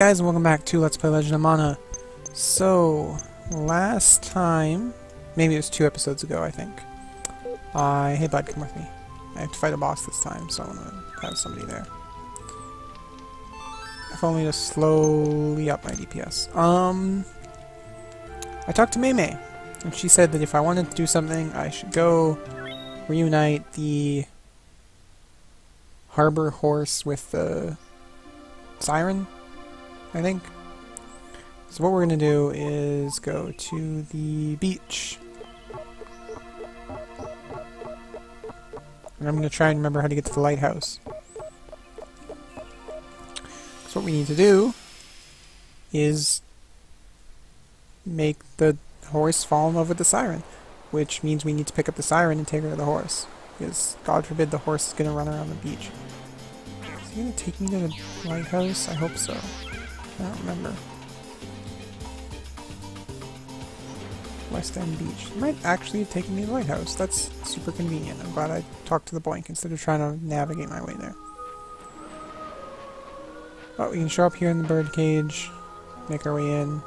guys, and welcome back to Let's Play Legend of Mana. So, last time, maybe it was 2 episodes ago, I think. Hey bud, come with me. I have to fight a boss this time, so I'm gonna have somebody there. If only to slowly up my DPS. I talked to Mei, and she said that if I wanted to do something, I should go reunite the harbor horse with the siren, I think. So what we're going to do is go to the beach. And I'm going to try and remember how to get to the lighthouse. So what we need to do is make the horse fall in love with the siren, which means we need to pick up the siren and take her to the horse. Because, God forbid, the horse is going to run around the beach. Is he going to take me to the lighthouse? I hope so. I don't remember. West End Beach. He might actually have taken me to the lighthouse. That's super convenient. I'm glad I talked to the boink instead of trying to navigate my way there. But we can show up here in the bird cage, make our way in,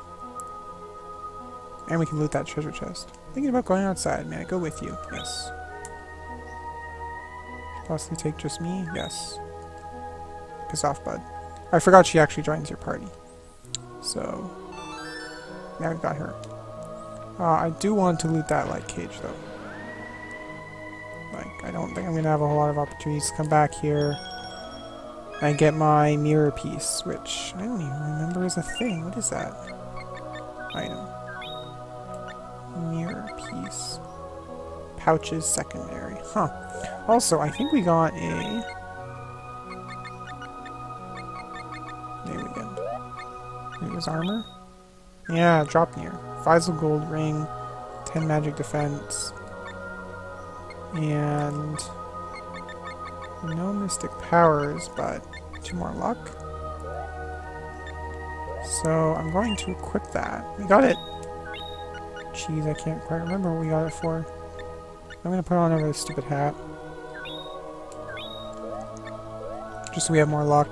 and we can loot that treasure chest. Thinking about going outside. May I go with you? Yes. Possibly take just me? Yes. Piss off, bud. I forgot she actually joins your party. So, now we've got her. I do want to loot that light cage, though. Like, I don't think I'm going to have a whole lot of opportunities to come back here and get my mirror piece, which I don't even remember is a thing. What is that? Item. Mirror piece. Pouches secondary. Huh. Also, I think we got a... There we go. It was armor? Yeah, drop near. Faisal gold ring, 10 magic defense, and no mystic powers, but 2 more luck. So I'm going to equip that. We got it! Jeez, I can't quite remember what we got it for. I'm going to put on over this stupid hat. Just so we have more luck.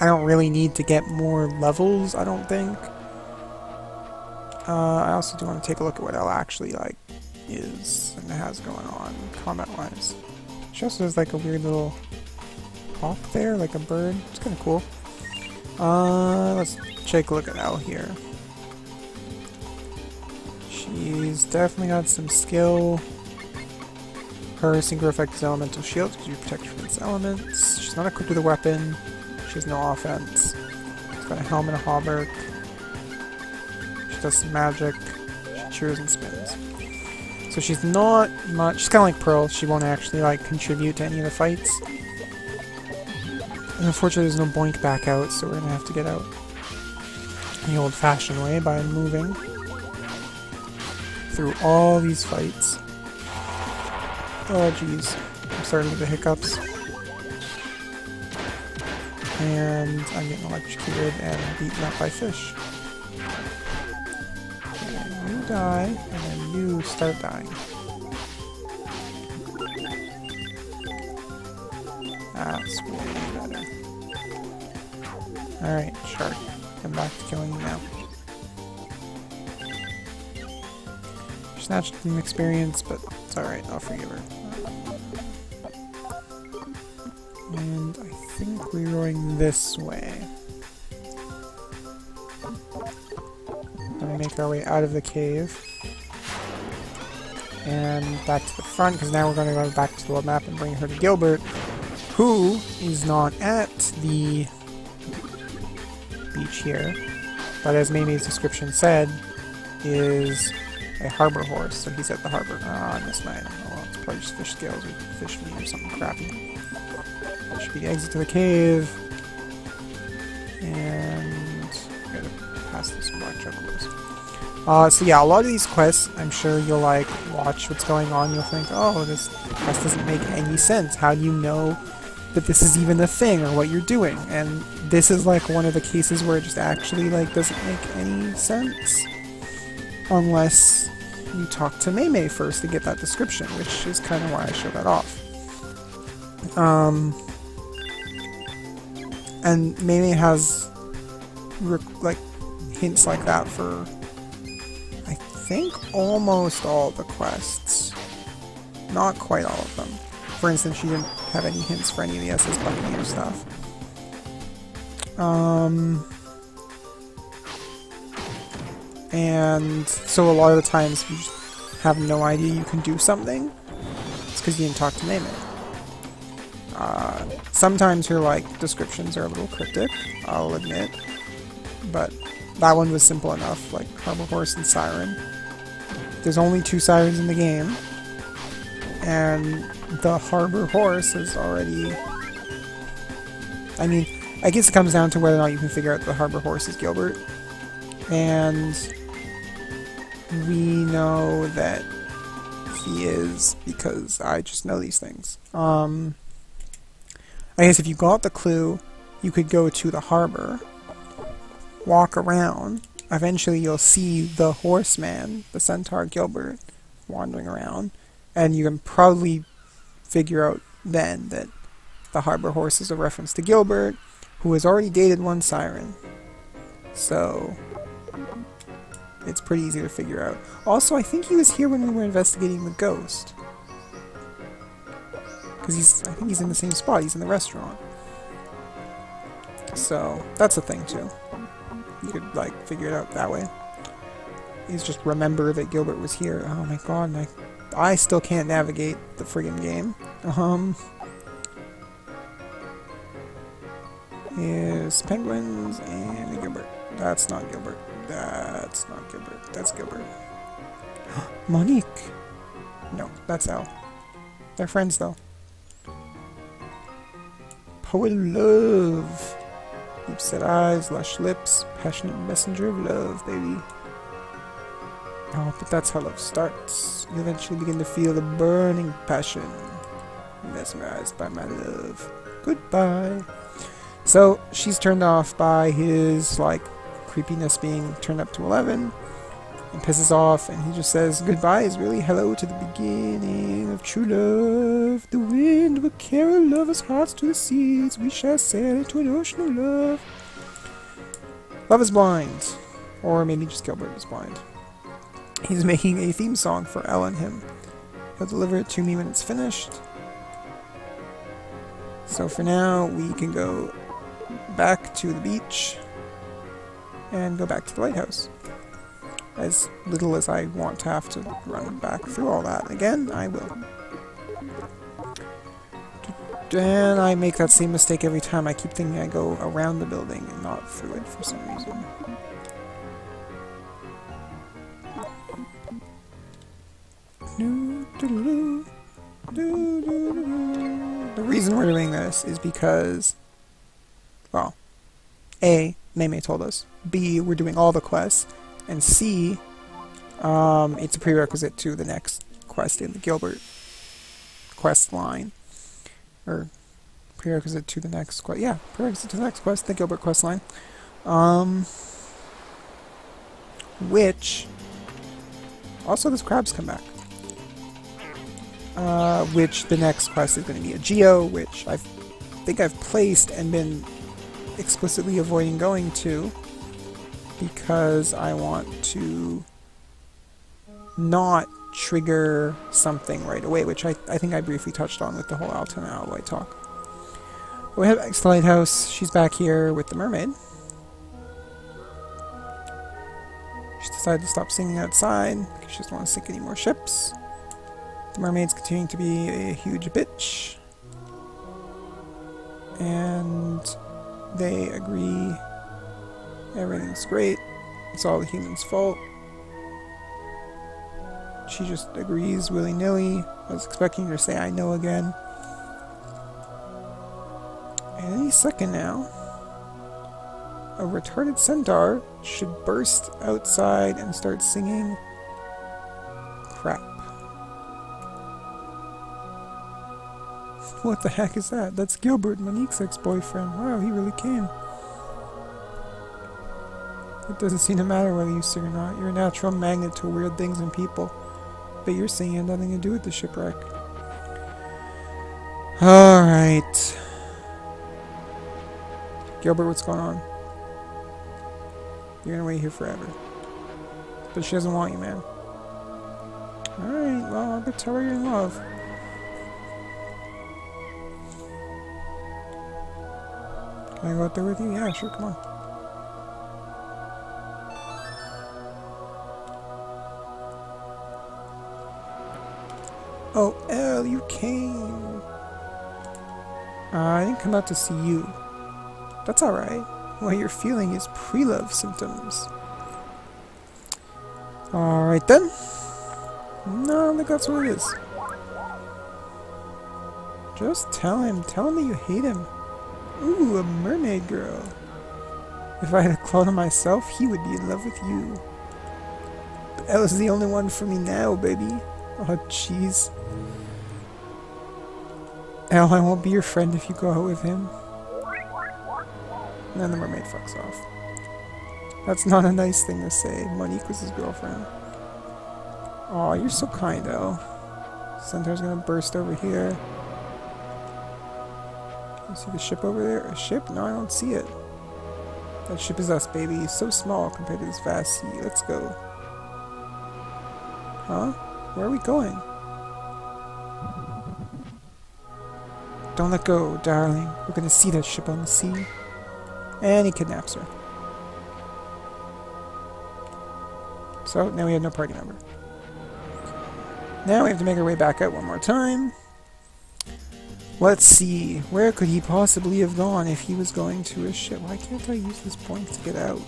I don't really need to get more levels, I don't think. I also do want to take a look at what Elle actually, like, is and has going on, combat-wise. She also has, like, a weird little hawk there, like a bird. It's kind of cool. Let's take a look at Elle here. She's definitely got some skill. Her synchro effect is elemental shield, because you protect from its elements. She's not equipped with a weapon. She has no offense. She's got a helmet and a hauberk. She does some magic. She cheers and spins. So she's not much. She's kind of like Pearl. She won't actually like contribute to any of the fights. And unfortunately, there's no boink back out, so we're gonna have to get out the old-fashioned way by moving through all these fights. Oh jeez, I'm starting to get the hiccups. And I'm getting electrocuted and beaten up by fish. And you die, and then you start dying. That's way better. Alright, shark. I'm back to killing you now. Snatched some experience, but it's alright, I'll forgive her. And I think we're going this way. Gonna make our way out of the cave. And back to the front, because now we're gonna go back to the world map and bring her to Gilbert, who is not at the beach here, but as Mimi's description said, is a harbor horse, so he's at the harbor. I missed my item. Oh well, it's probably just fish scales or fish meat or something crappy. That should be the exit to the cave. And I gotta pass this black chocobos. So yeah, a lot of these quests, I'm sure you'll like watch what's going on. You'll think, oh, this quest doesn't make any sense. How do you know that this is even a thing or what you're doing? And this is like one of the cases where it just actually like doesn't make any sense. Unless you talk to Mei first to get that description, which is kind of why I show that off. And Mei has like hints like that for, I think, almost all the quests. Not quite all of them. For instance, she didn't have any hints for any of the SS Buccaneer stuff. And so a lot of the times you just have no idea you can do something. It's because you didn't talk to Mei. Sometimes her descriptions are a little cryptic, I'll admit, but that one was simple enough, like Harbor Horse and Siren. There's only 2 sirens in the game, and the Harbor Horse is already... I mean, I guess it comes down to whether or not you can figure out the Harbor Horse is Gilbert, and we know that he is because I just know these things. I guess if you got the clue, you could go to the harbor, walk around, eventually you'll see the horseman, the centaur Gilbert, wandering around, and you can probably figure out then that the Harbor Horse is a reference to Gilbert, who has already dated one siren. So it's pretty easy to figure out. Also, I think he was here when we were investigating the ghost. Because I think he's in the same spot, he's in the restaurant. So, that's a thing too. You could, figure it out that way. He's just remember that Gilbert was here. Oh my god, I still can't navigate the friggin' game. Is penguins and Gilbert. That's not Gilbert. That's not Gilbert. That's Gilbert. Monique! No, that's Elle. They're friends though. Poet of love. Deep set eyes, lush lips, passionate messenger of love, baby. Oh, but that's how love starts. You eventually begin to feel the burning passion. Mesmerized by my love. Goodbye. So, she's turned off by his, creepiness being turned up to 11. And pisses off, and he just says, goodbye is really hello to the beginning of true love. The wind will carry lovers' hearts to the seas. We shall sail into an ocean of love. Love is blind. Or maybe just Gilbert is blind. He's making a theme song for Elle and him. He'll deliver it to me when it's finished. So for now, we can go back to the beach and go back to the lighthouse. As little as I want to have to run back through all that again, I will. And I make that same mistake every time. I keep thinking I go around the building and not through it for some reason. The reason we're doing this is because, well, A, Mei told us. B, we're doing all the quests. And C, it's a prerequisite to the next quest in the Gilbert quest line. Or, prerequisite to the next quest. Yeah, prerequisite to the next quest, the Gilbert quest line. Which, also those crabs come back. Which the next quest is going to be a Geo, which I think I've placed and been explicitly avoiding going to. Because I want to not trigger something right away, which I think I briefly touched on with the whole Alton and Alloy talk. We head back to the lighthouse. She's back here with the mermaid. She decided to stop singing outside because she doesn't want to sink any more ships. The mermaid's continuing to be a huge bitch. And they agree everything's great. It's all the humans' fault. She just agrees willy-nilly. I was expecting her to say I know again. And any second now, a retarded centaur should burst outside and start singing crap. What the heck is that? That's Gilbert, Monique's ex-boyfriend. Wow, he really came. It doesn't seem to matter whether you sing or not. You're a natural magnet to weird things and people. But your singing had nothing to do with the shipwreck. Alright. Gilbert, what's going on? You're gonna wait here forever. But she doesn't want you, man. Alright, well, I'll go tell her you're in love. Can I go out there with you? Yeah, sure, come on. Oh, Elle, you came. I didn't come out to see you. That's alright. What you're feeling is pre-love symptoms. Alright then. No, I don't think that's what it is. Just tell him that you hate him. Ooh, a mermaid girl. If I had a clone of myself, he would be in love with you. But Elle's the only one for me now, baby. Oh, jeez. Elle, I won't be your friend if you go out with him. And then the mermaid fucks off. That's not a nice thing to say. Monique was his girlfriend. Aw, you're so kind, Elle. Centaur's gonna burst over here. You see the ship over there? A ship? No, I don't see it. That ship is us, baby. So small compared to this vast sea. Let's go. Huh? Where are we going? Don't let go, darling. We're gonna see that ship on the sea. And he kidnaps her. So, now we have no party member. Now we have to make our way back out one more time. Let's see. Where could he possibly have gone if he was going to his ship? Why can't I use this point to get out?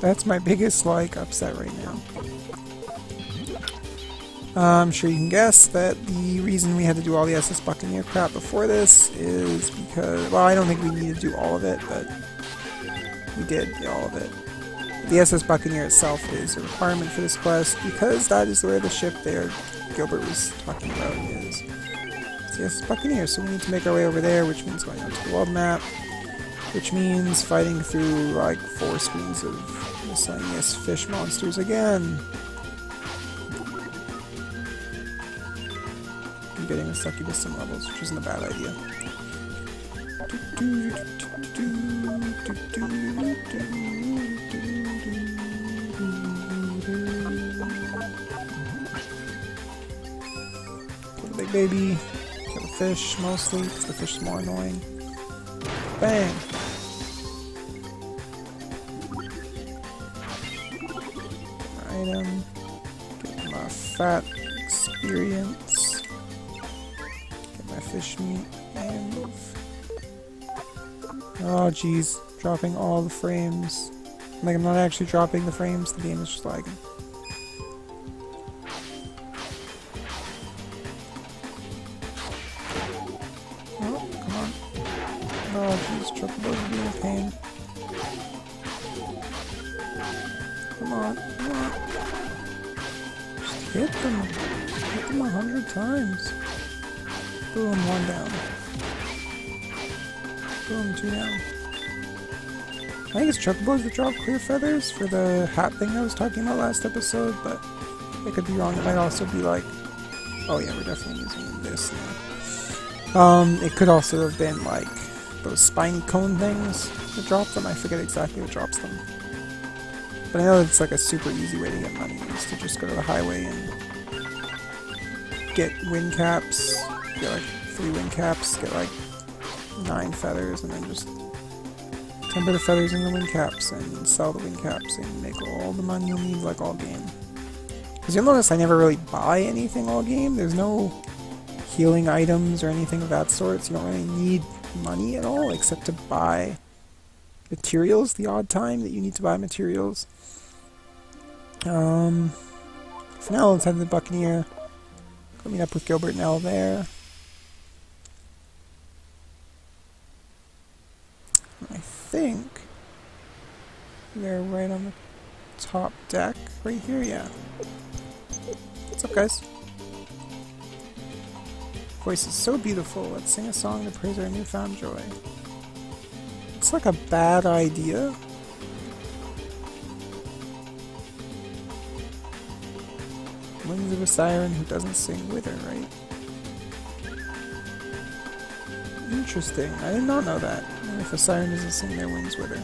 That's my biggest, upset right now. I'm sure you can guess that the reason we had to do all the SS Buccaneer crap before this is because... Well, I don't think we needed to do all of it, but we did do all of it. The SS Buccaneer itself is a requirement for this quest, because that is where the ship there Gilbert was talking about is. It's the SS Buccaneer, so we need to make our way over there, which means going onto the world map, which means fighting through, 4 screens of miscellaneous fish monsters again. I'm getting a succubus sim levels, which isn't a bad idea. Kill the big baby. Kill the fish, mostly, because the fish is more annoying. Bang! Item. Get my fat experience. Get my fish meat and move. Oh jeez, dropping all the frames. I'm not actually dropping the frames, the game is just lagging. Oh, come on. Oh jeez, chocobos are being a pain. Come on, come on. Just hit them. Hit them 100 times. Boom, 1 down. Boom, 2 down. I think it's chocobos that drop clear feathers for the hat thing I was talking about last episode, but I could be wrong. It might also be oh yeah, we're definitely using this now. It could also have been those spiny cone things that drop them. I forget exactly what drops them. But I know it's a super easy way to get money is to just go to the highway and get wind caps, get 3 wind caps, get 9 feathers, and then just temper the feathers in the wind caps and sell the wind caps and make all the money you'll need all game. Because you'll notice I never really buy anything all game. There's no healing items or anything of that sort, so you don't really need money at all except to buy materials the odd time that you need to buy materials. For now, let's head to the Buccaneer. Go meet up with Gilbert and Elle there. I think they're right on the top deck right here, yeah. What's up, guys? Voice is so beautiful. Let's sing a song to praise our newfound joy. Looks like a bad idea. Wings of a siren who doesn't sing with her, right? Interesting. I did not know that. If a siren doesn't sing their wings with her.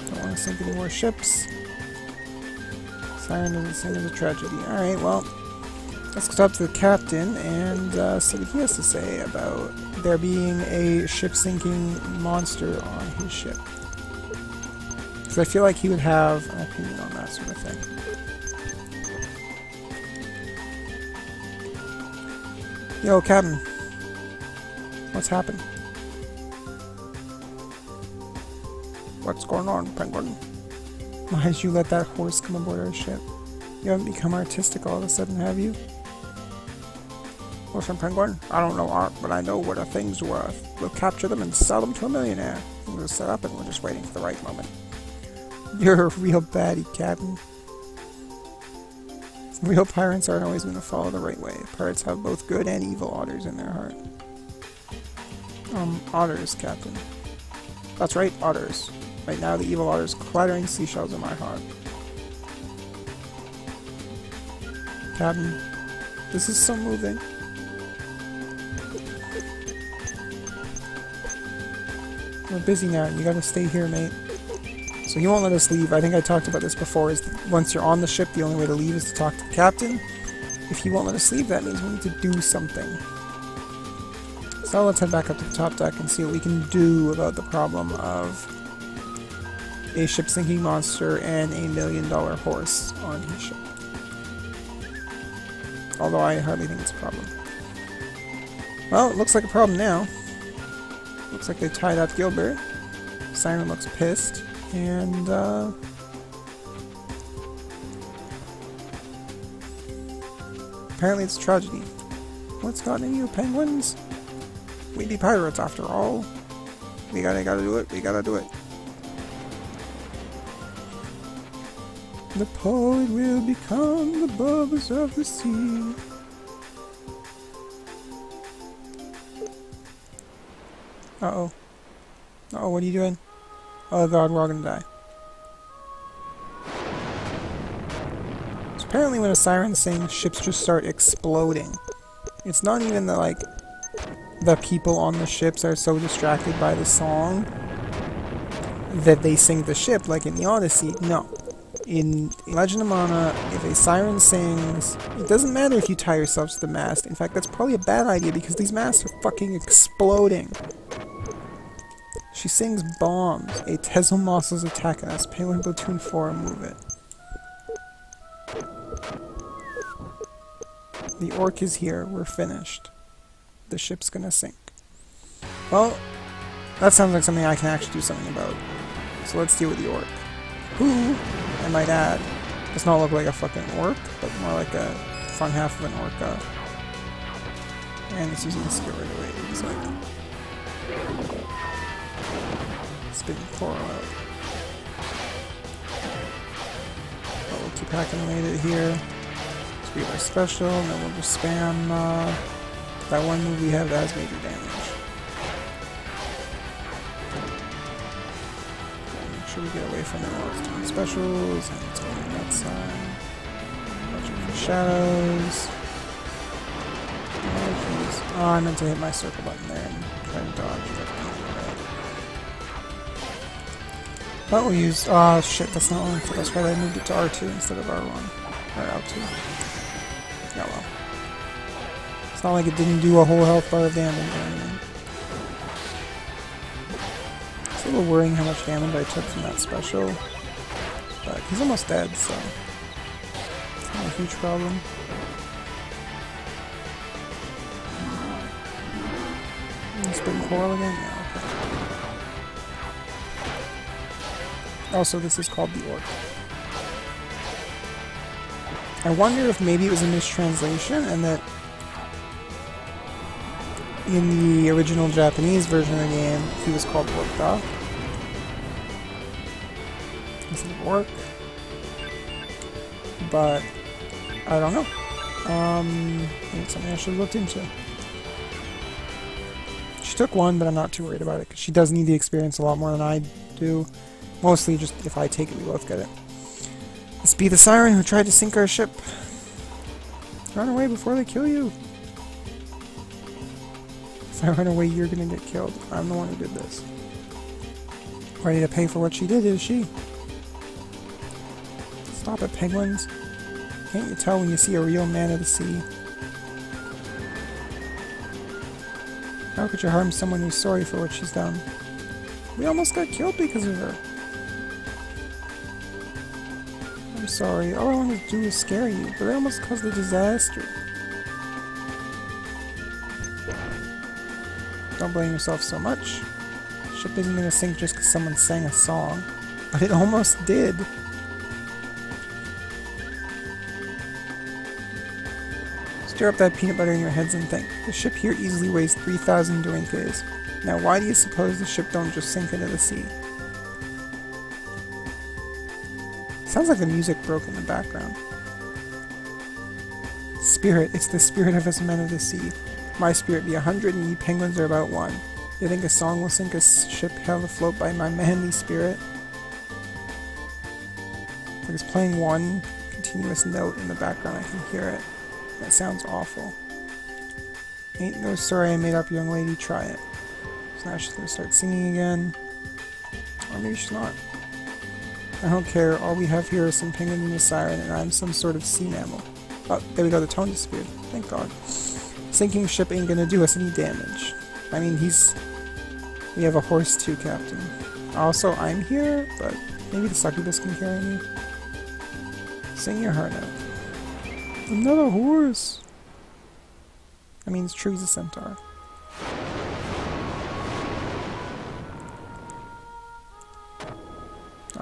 Don't want to sink any more ships. Siren doesn't sing is a tragedy. Alright, well, let's go talk to the captain and see what he has to say about there being a ship-sinking monster on his ship. Because I feel like he would have an opinion on that sort of thing. Yo, Captain. What's happened? What's going on, Penguin? Why did you let that horse come aboard our ship? You haven't become artistic all of a sudden, have you? Listen, Penguin, I don't know art, but I know what a thing's worth. We'll capture them and sell them to a millionaire. We'll set up and we're just waiting for the right moment. You're a real baddie, Captain. Real pirates aren't always going to follow the right way. Pirates have both good and evil otters in their heart. Otters, Captain. That's right, otters. Right now, the evil otter's clattering seashells in my heart. Captain, this is so moving. We're busy now, you gotta stay here, mate. So he won't let us leave. I think I talked about this before, is once you're on the ship, the only way to leave is to talk to the captain. If he won't let us leave, that means we need to do something. So let's head back up to the top deck and see what we can do about the problem of a ship-sinking monster and $1 million horse on his ship. Although I hardly think it's a problem. Well, it looks like a problem now. Looks like they tied up Gilbert. Siren looks pissed. And, apparently it's a tragedy. What's gotten in you, penguins? We be pirates after all. We gotta do it, we gotta do it. The poet will become the bubbles of the sea. Uh-oh. Uh-oh, what are you doing? Oh god, we're all gonna die. So apparently when a siren sings, ships just start exploding. It's not even that, like, the people on the ships are so distracted by the song that they sink the ship, like in the Odyssey. No. In Legend of Mana, if a siren sings, it doesn't matter if you tie yourselves to the mast. In fact, that's probably a bad idea because these masts are fucking exploding. She sings bombs. A Tezel Moss is attacking us. Penguin Platoon 4, move it. The orc is here. We're finished. The ship's gonna sink. Well, that sounds like something I can actually do something about. So let's deal with the orc. Who, I might add, does not look like a fucking orc, but more like a front half of an orca. And it's using the skill right away. It's like spitting coral out. But we'll keep hacking away at it here. Let's read our special, and then we'll just spam that one move we have that has major damage. Make sure we get away from it while it's doing specials, and it's going on that side. Watching for shadows. Oh, jeez. Oh, I meant to hit my circle button there and try to dodge it. But we'll use... oh shit, that's not one. That's right, I moved it to R2 instead of R1. Or L2. Yeah, well. It's not like it didn't do a whole health bar of damage or anything. It's a little worrying how much damage I took from that special. But he's almost dead, so... it's not a huge problem. Spitting coral again? Yeah, okay. Also, this is called the orc. I wonder if maybe it was a mistranslation and that in the original Japanese version of the game, he was called Orca. This is orc. But I don't know. It's something I should have looked into. She took one, but I'm not too worried about it, because she does need the experience a lot more than I do. Mostly just if I take it, we both get it. Speaking be the siren who tried to sink our ship. Run away before they kill you. If I run away, you're gonna get killed. I'm the one who did this. Ready to pay for what she did, is she? Stop it, penguins. Can't you tell when you see a real man of the sea? How could you harm someone who's sorry for what she's done? We almost got killed because of her. I'm sorry, all I wanted to do was scare you, but I almost caused a disaster. Don't blame yourself so much. The ship isn't gonna sink just because someone sang a song, but it almost did. Stir up that peanut butter in your heads and think. The ship here easily weighs 3,000 drinks. Now why do you suppose the ship don't just sink into the sea? Sounds like the music broke in the background. Spirit, it's the spirit of us men of the sea. My spirit be 100 and ye penguins are about 1. You think a song will sink a ship held afloat by my manly spirit? If it's playing one continuous note in the background, I can hear it. That sounds awful. Ain't no story I made up, young lady, try it. So now she's gonna start singing again. Or maybe she's not. I don't care, all we have here is some penguin and a siren, and I'm some sort of sea mammal. Oh, there we go, the tone disappeared. Thank God. Sinking ship ain't gonna do us any damage. I mean, we have a horse too, Captain. Also, I'm here, but maybe the succubus can carry me. Sing your heart out. I'm not a horse. I mean, it's true he's a centaur.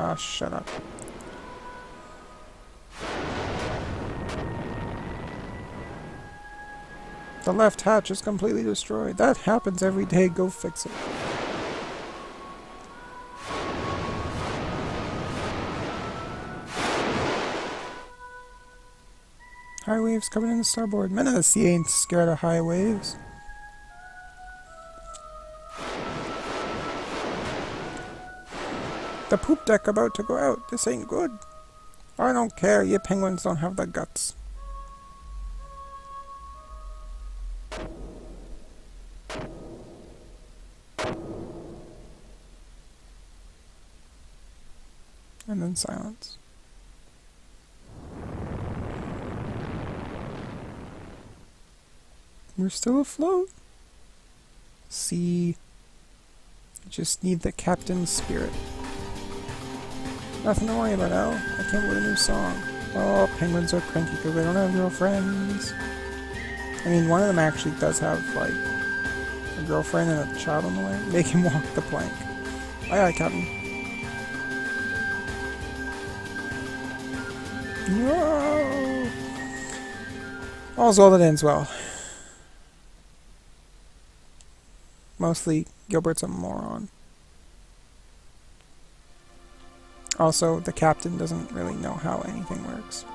Ah, shut up. The left hatch is completely destroyed. That happens every day. Go fix it. High waves coming in the starboard. Men of the sea ain't scared of high waves. The poop deck about to go out. This ain't good. I don't care. You penguins don't have the guts. And then silence. We're still afloat. See, just need the captain's spirit. Nothing to worry about, Al. I came up with a new song. Oh, penguins are cranky because they don't have girlfriends. I mean, one of them actually does have, like, a girlfriend and a child on the way. Make him walk the plank. Aye, aye, Captain. No! All's well that ends well. Mostly, Gilbert's a moron. Also, the captain doesn't really know how anything works.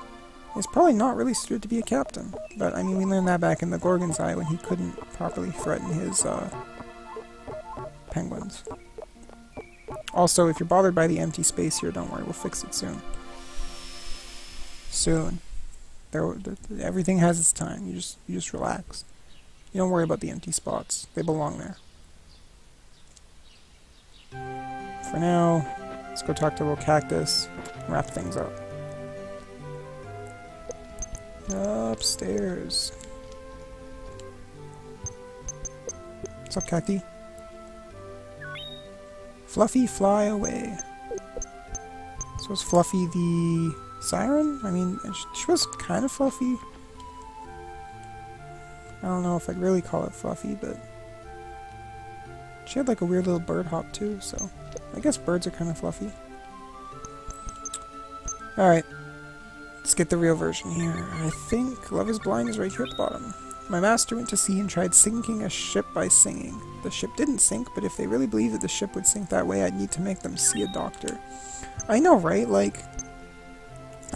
He's probably not really suited to be a captain. But, I mean, we learned that back in the Gorgon's Eye when he couldn't properly threaten his, penguins. Also, if you're bothered by the empty space here, don't worry, we'll fix it soon. Soon. Everything has its time. You just relax. You don't worry about the empty spots. They belong there. For now, let's go talk to little cactus and wrap things up. Upstairs. What's up, Cacti? Fluffy, fly away. So is Fluffy the siren? I mean, she was kind of fluffy. I don't know if I'd really call it fluffy, but she had like a weird little bird hop too, so I guess birds are kind of fluffy. Alright, let's get the real version here. I think Love is Blind is right here at the bottom. My master went to sea and tried sinking a ship by singing. The ship didn't sink, but if they really believed that the ship would sink that way, I'd need to make them see a doctor. I know, right? Like,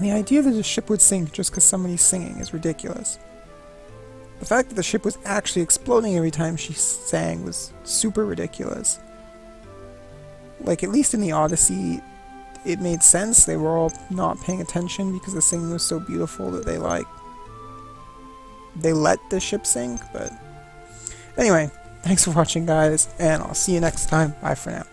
the idea that a ship would sink just because somebody's singing is ridiculous. The fact that the ship was actually exploding every time she sang was super ridiculous. Like, at least in the Odyssey, it made sense. They were all not paying attention because the singing was so beautiful that they let the ship sink. But anyway, thanks for watching, guys, and I'll see you next time. Bye for now.